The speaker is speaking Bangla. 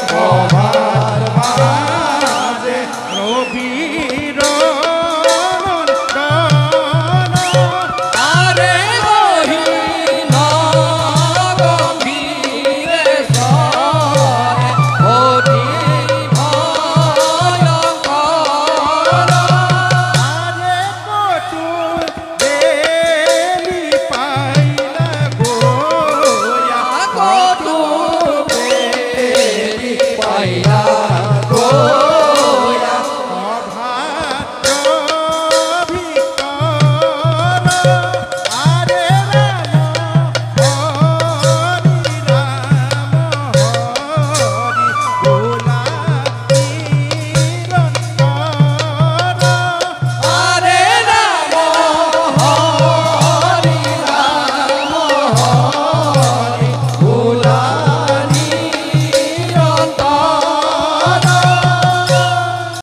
সবার মাঝে রবির আরে গহীন গম্ভীরে স্বরে অতি ভয়ঙ্কর আরে কটু বেলি পাইলা গোয়া কত বেলি পাইলা